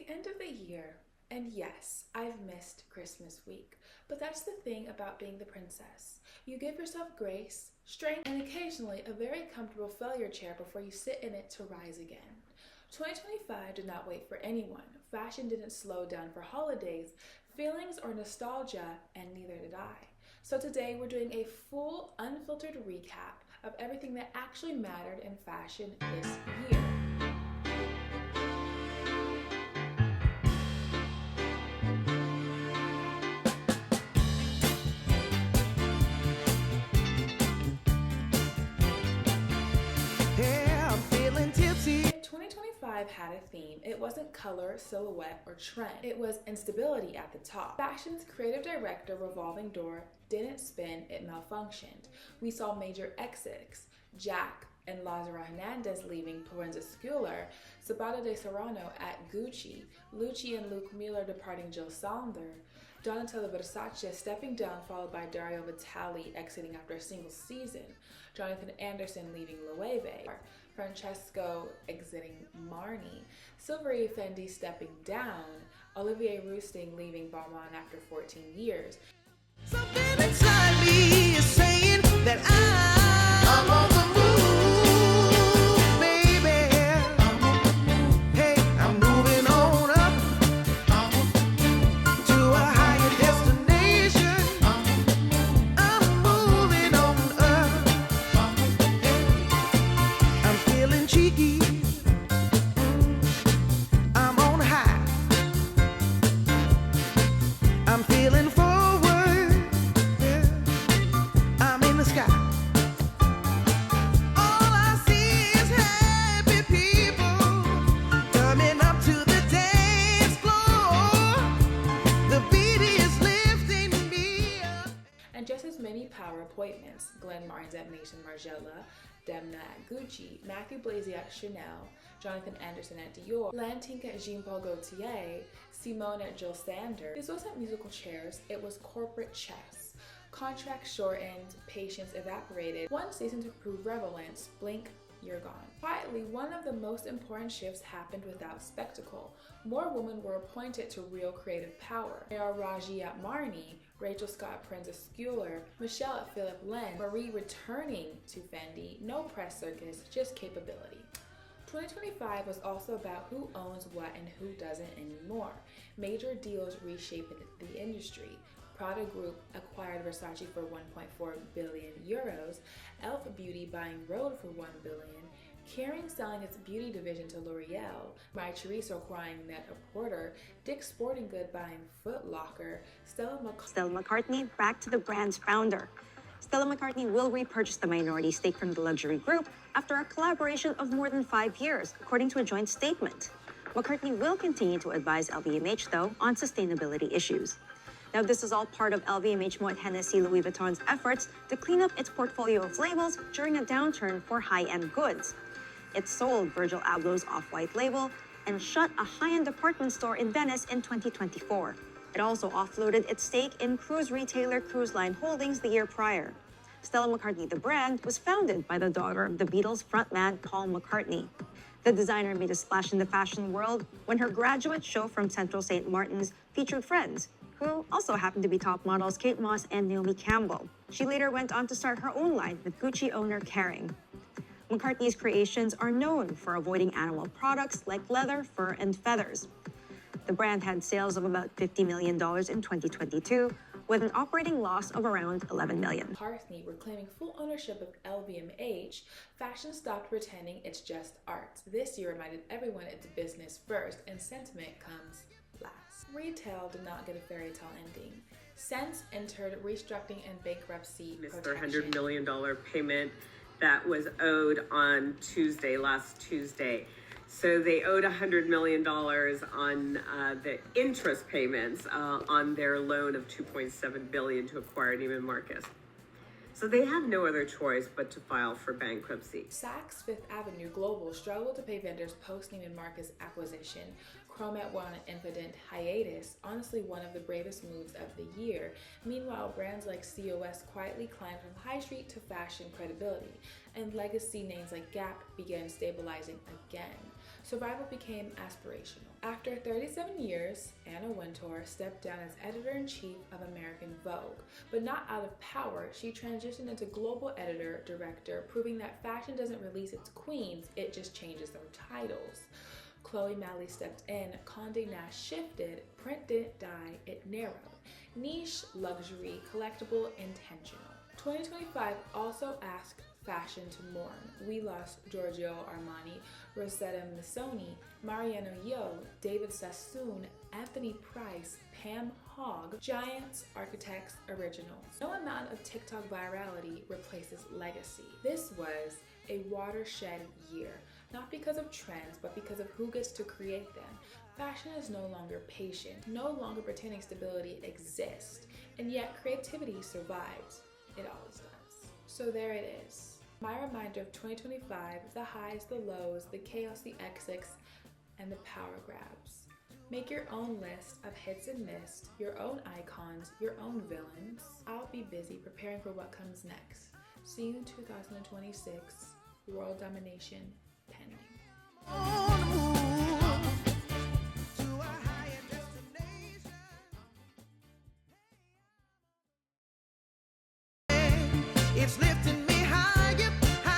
the end of the year, and yes, I've missed Christmas week, but that's the thing about being the princess. You give yourself grace, strength, and occasionally a very comfortable failure chair before you sit in it to rise again. 2025 did not wait for anyone. Fashion didn't slow down for holidays, feelings, or nostalgia, and neither did I. So today we're doing a full, unfiltered recap of everything that actually mattered in fashion this year. Had a theme. It wasn't color, silhouette, or trend. It was instability at the top. Fashion's creative director, revolving door, didn't spin, it malfunctioned. We saw major exits. Jack and Lazara Hernandez leaving Lorenzo Schuler, Zapata de Serrano at Gucci, Lucci and Luke Miller departing Jill Sander, Donatella Versace stepping down, followed by Dario Vitale exiting after a single season, Jonathan Anderson leaving Loewe, Francesco exiting Marni, Silvery Fendi stepping down, Olivier Rousteing leaving Balmain after 14 years. Something inside me is saying that I'm on the move, baby. Hey, I'm moving on up to a higher destination. I'm moving on up. I'm feeling cheeky. I'm on high. I'm feeling forward. I'm in the sky. All I see is happy people coming up to the dance floor. The beat is lifting me up. And just as many power appointments: Glenn Martins at Maison Margiela, Demna at Gucci, Matthew Blazy at Chanel, Jonathan Anderson at Dior, Lantink at Jean-Paul Gaultier, Simone at Jill Sander. This wasn't musical chairs, it was corporate chess. Contracts shortened, patience evaporated. One season to prove relevance, blink, you're gone. Quietly, one of the most important shifts happened without spectacle. More women were appointed to real creative power. Mayar Raji at Marni, Rachel Scott at Princess Schuler, Michelle at Philip Len, Marie returning to Fendi. No press circus, just capability. 2025 was also about who owns what and who doesn't anymore. Major deals reshaped the industry. Prada Group acquired Versace for 1.4 billion euros, Elf Beauty buying Rhode for 1 billion, Kering selling its beauty division to L'Oreal, My Chorizo acquiring Net-a-Porter, Dick's Sporting Good buying Foot Locker, Stella McCartney back to the brand's founder. Stella McCartney will repurchase the minority stake from the luxury group after a collaboration of more than 5 years, according to a joint statement. McCartney will continue to advise LVMH, though, on sustainability issues. Now, this is all part of LVMH Moet Hennessy Louis Vuitton's efforts to clean up its portfolio of labels during a downturn for high-end goods. It sold Virgil Abloh's Off-White label and shut a high-end department store in Venice in 2024. It also offloaded its stake in cruise retailer Cruise Line Holdings the year prior. Stella McCartney, the brand, was founded by the daughter of the Beatles frontman Paul McCartney. The designer made a splash in the fashion world when her graduate show from Central St. Martin's featured friends, who also happened to be top models Kate Moss and Naomi Campbell. She later went on to start her own line with Gucci owner Kering. McCartney's creations are known for avoiding animal products like leather, fur, and feathers. The brand had sales of about $50 million in 2022, with an operating loss of around $11 million. McCartney were claiming full ownership of LVMH, fashion stopped pretending it's just art. This year reminded everyone it's business first, and sentiment comes last. Retail did not get a fairy tale ending. Sense entered restructuring and bankruptcy Missed protection. their $100 million payment that was owed on last Tuesday. So they owed $100 million on the interest payments on their loan of $2.7 billion to acquire Neiman Marcus. So they have no other choice but to file for bankruptcy. Saks Fifth Avenue Global struggled to pay vendors post Neiman Marcus acquisition. Chromat went on an infident hiatus, honestly one of the bravest moves of the year. Meanwhile, brands like COS quietly climbed from high street to fashion credibility, and legacy names like Gap began stabilizing again. survival became aspirational. After 37 years, Anna Wintour stepped down as editor-in-chief of American Vogue, but not out of power. She transitioned into global editor-director, proving that fashion doesn't release its queens, it just changes their titles. Chloe Malley stepped in, Condé Nast shifted, print didn't die, it narrowed. Niche, luxury, collectible, intentional. 2025 also asked fashion to mourn. We lost Giorgio Armani, Rosetta Missoni, Mariano Yo, David Sassoon, Anthony Price, Pam Hogg, giants, architects, originals. No amount of TikTok virality replaces legacy. This was a watershed year, not because of trends, but because of who gets to create them. Fashion is no longer patient, no longer pretending stability exists, and yet creativity survives. It always does. So there it is. My reminder of 2025, the highs, the lows, the chaos, the exits, and the power grabs. Make your own list of hits and missed, your own icons, your own villains. I'll be busy preparing for what comes next. See you in 2026, world domination pending. On the move to a higher destination. It's lifting me.